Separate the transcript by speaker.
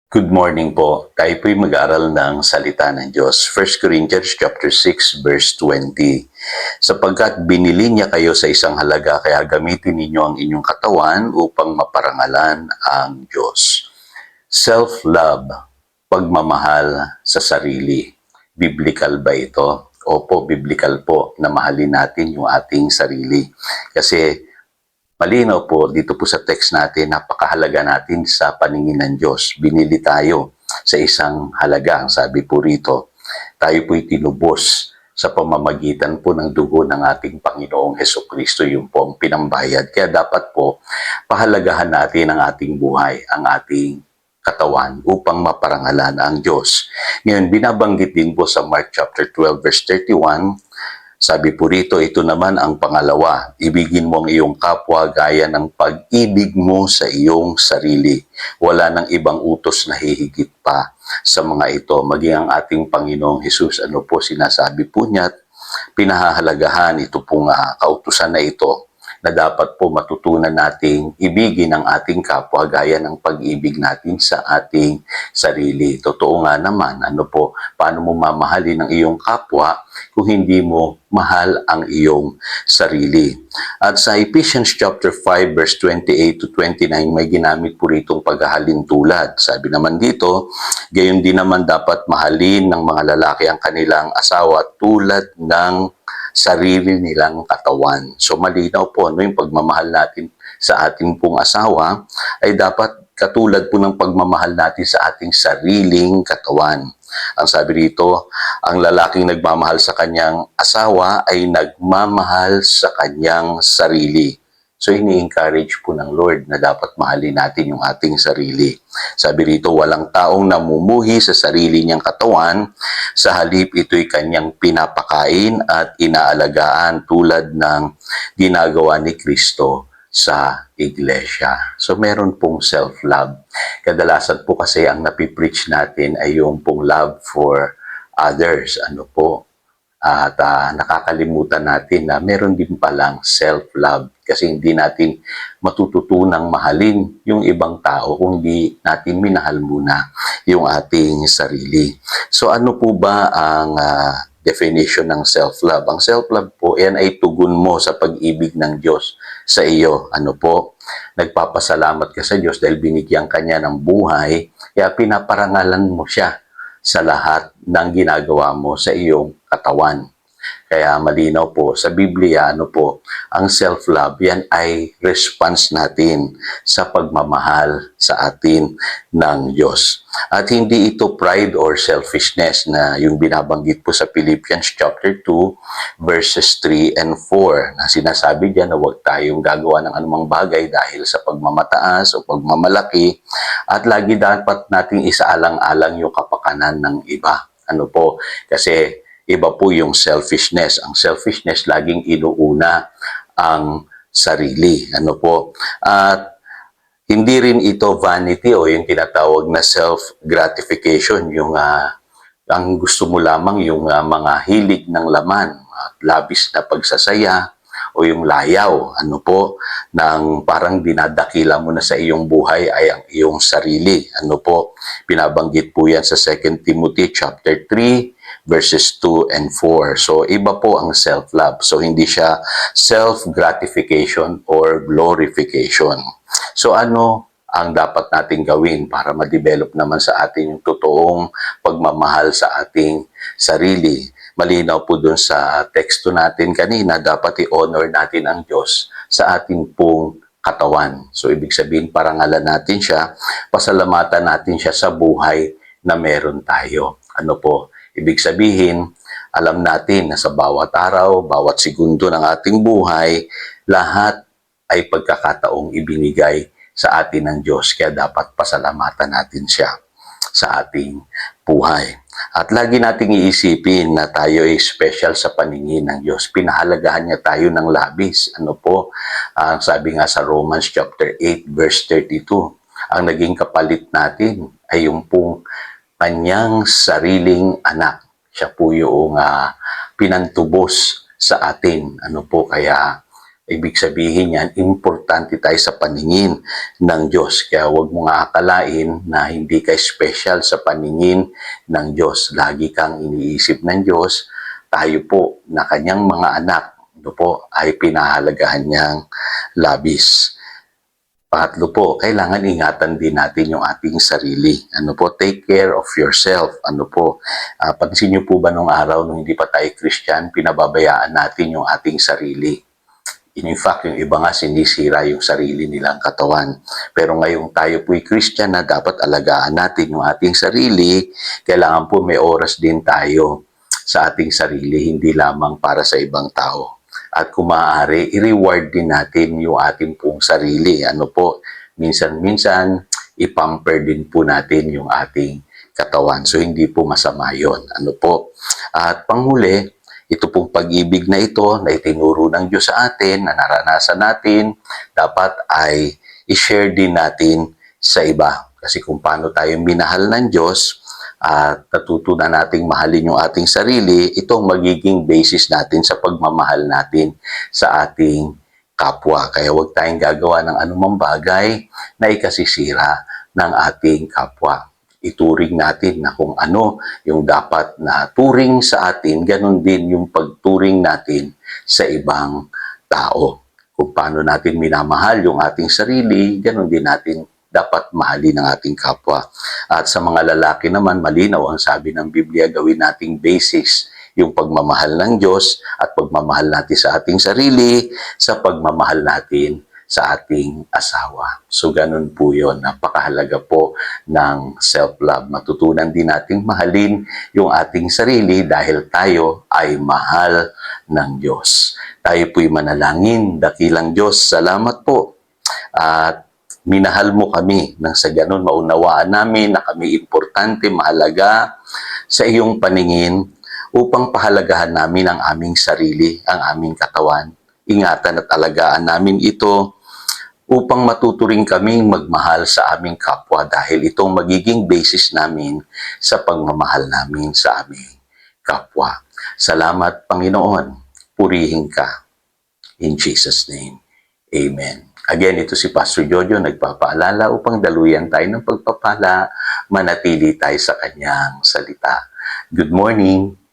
Speaker 1: Good morning po. Tayo po'y mag-aaral ng salita ng Diyos. 1 Corinthians chapter 6 verse 20. Sapagkat binili niya kayo sa isang halaga, kaya gamitin ninyo ang inyong katawan upang maparangalan ang Diyos. Self-love, pagmamahal sa sarili. Biblical ba ito? Opo, biblical po na mahalin natin yung ating sarili. Kasi malinaw po dito po sa text natin, napakahalaga natin sa paningin ng Diyos. Binili tayo sa isang halaga. Ang sabi po rito, tayo po'y tinubos sa pamamagitan po ng dugo ng ating Panginoong Hesukristo. Yung po ang pinambayad. Kaya dapat po pahalagahan natin ang ating buhay, ang ating katawan upang maparangalan ang Diyos. Ngayon, binabanggit din po sa Mark chapter 12 verse 31, sabi po rito, ito naman ang pangalawa, ibigin mo ang iyong kapwa gaya ng pag-ibig mo sa iyong sarili. Wala nang ibang utos na hihigit pa sa mga ito. Maging ang ating Panginoong Hesus, ano po sinasabi po niya, pinahahalagahan ito pong kautusan na ito na dapat po matutunan nating ibigin ang ating kapwa gaya ng pag-ibig natin sa ating sarili. Totoo nga naman, paano mo mamahalin ang iyong kapwa kung hindi mo mahal ang iyong sarili. At sa Ephesians chapter 5 verse 28 to 29, may ginamit po ritong paghahalin tulad. Sabi naman dito, gayon din naman dapat mahalin ng mga lalaki ang kanilang asawa tulad ng sarili nilang katawan. So malinaw po, yung pagmamahal natin sa ating pong asawa ay dapat katulad po ng pagmamahal natin sa ating sariling katawan. Ang sabi dito, ang lalaking nagmamahal sa kanyang asawa ay nagmamahal sa kanyang sarili. So ini-encourage po ng Lord na dapat mahalin natin yung ating sarili. Sabi rito, walang taong namumuhi sa sarili niyang katawan, sa halip ito'y kanyang pinapakain at inaalagaan tulad ng ginagawa ni Kristo sa iglesia. So meron pong self-love. Kadalasan po kasi ang napipreach natin ay yung pong love for others. At nakakalimutan natin na meron din palang self-love kasi hindi natin matututunang mahalin yung ibang tao kung hindi natin minahal muna yung ating sarili. So ano po ba ang definition ng self-love? Ang self-love po, yan ay tugon mo sa pag-ibig ng Diyos sa iyo. Nagpapasalamat ka sa Diyos dahil binigyan ka niya ng buhay, kaya pinaparangalan mo siya sa lahat ng ginagawa mo sa iyong katawan. Kaya malinaw po sa Biblia, ang self-love, yan ay response natin sa pagmamahal sa atin ng Diyos. At hindi ito pride or selfishness na yung binabanggit po sa Philippians chapter 2 verses 3 and 4 na sinasabi diyan na huwag tayong gagawa ng anumang bagay dahil sa pagmamataas o pagmamalaki at lagi dapat nating isaalang-alang yung kapakanan ng iba. Kasi iba po yung selfishness. Ang selfishness laging inuuna ang sarili. At hindi rin ito vanity o yung tinatawag na self-gratification, yung ang gusto mo lamang yung mga hilig ng laman, labis na pagsasaya, o yung layaw, nang parang dinadakila mo na sa iyong buhay ay ang iyong sarili. Binabanggit po yan sa 2 Timothy chapter 3, verses 2 and 4. So, iba po ang self-love. So, hindi siya self-gratification or glorification. So, ano ang dapat nating gawin para ma-develop naman sa atin yung totoong pagmamahal sa ating sarili? Malinaw po dun sa teksto natin kanina, dapat i-honor natin ang Diyos sa ating pong katawan. So, ibig sabihin, parangalan natin siya, pasalamatan natin siya sa buhay na meron tayo. Ibig sabihin, alam natin na sa bawat araw, bawat segundo ng ating buhay, lahat ay pagkakataong ibinigay sa atin ng Diyos. Kaya dapat pasalamatan natin siya sa ating buhay. At lagi nating iisipin na tayo ay special sa paningin ng Diyos. Pinahalagahan niya tayo ng labis. Sabi nga sa Romans chapter 8 verse 32, ang naging kapalit natin ay yung pong kanyang sariling anak. Siya po yung pinantubos sa atin. Kaya Ibig sabihin yan, importante tayo sa paningin ng Diyos. Kaya huwag mo nga akalain na hindi ka special sa paningin ng Diyos. Lagi kang iniisip ng Diyos. Tayo po na kanyang mga anak, ito po ay pinahalagahan niyang labis. Pangatlo po, kailangan ingatan din natin yung ating sarili. Ano po, take care of yourself. Ano po, pansin niyo po ba nung araw nung hindi pa tayo Christian, pinababayaan natin yung ating sarili. In fact, yung iba nga sinisira yung sarili nilang katawan. Pero ngayong tayo po'y Christian na dapat alagaan natin yung ating sarili, kailangan po may oras din tayo sa ating sarili, hindi lamang para sa ibang tao. At kung maaari, i-reward din natin yung ating pong sarili. Ano po, minsan-minsan, ipamper din po natin yung ating katawan. So, hindi po masama yun. Ano po? At panghuli, ito pong pag-ibig na ito na itinuro ng Diyos sa atin, na naranasan natin, dapat ay i-share din natin sa iba. Kasi kung paano tayo minahal ng Diyos at natutunan nating mahalin yung ating sarili, ito ang magiging basis natin sa pagmamahal natin sa ating kapwa. Kaya huwag tayong gagawa ng anumang bagay na ikasisira ng ating kapwa. Ituring natin na kung ano yung dapat na turing sa atin, ganun din yung pagturing natin sa ibang tao. Kung paano natin minamahal yung ating sarili, ganun din natin dapat mahalin ang ating kapwa. At sa mga lalaki naman, malinaw ang sabi ng Biblia, gawin nating basis yung pagmamahal ng Diyos at pagmamahal natin sa ating sarili, sa pagmamahal natin sa ating asawa. So, ganun po yun. Napakahalaga po ng self-love. Matutunan din nating mahalin yung ating sarili dahil tayo ay mahal ng Diyos. Tayo po'y manalangin. Dakilang Diyos, salamat po. At minahal mo kami nang sa ganun maunawaan namin na kami importante, mahalaga sa iyong paningin upang pahalagahan namin ang aming sarili, ang aming katawan. Ingatan at alagaan namin ito upang matuturing kaming magmahal sa aming kapwa dahil itong magiging basis namin sa pagmamahal namin sa aming kapwa. Salamat, Panginoon. Purihin ka. In Jesus' name, Amen. Again, ito si Pastor Jojo nagpapaalala upang daluyan tayo ng pagpapala, manatili tayo sa kanyang salita. Good morning.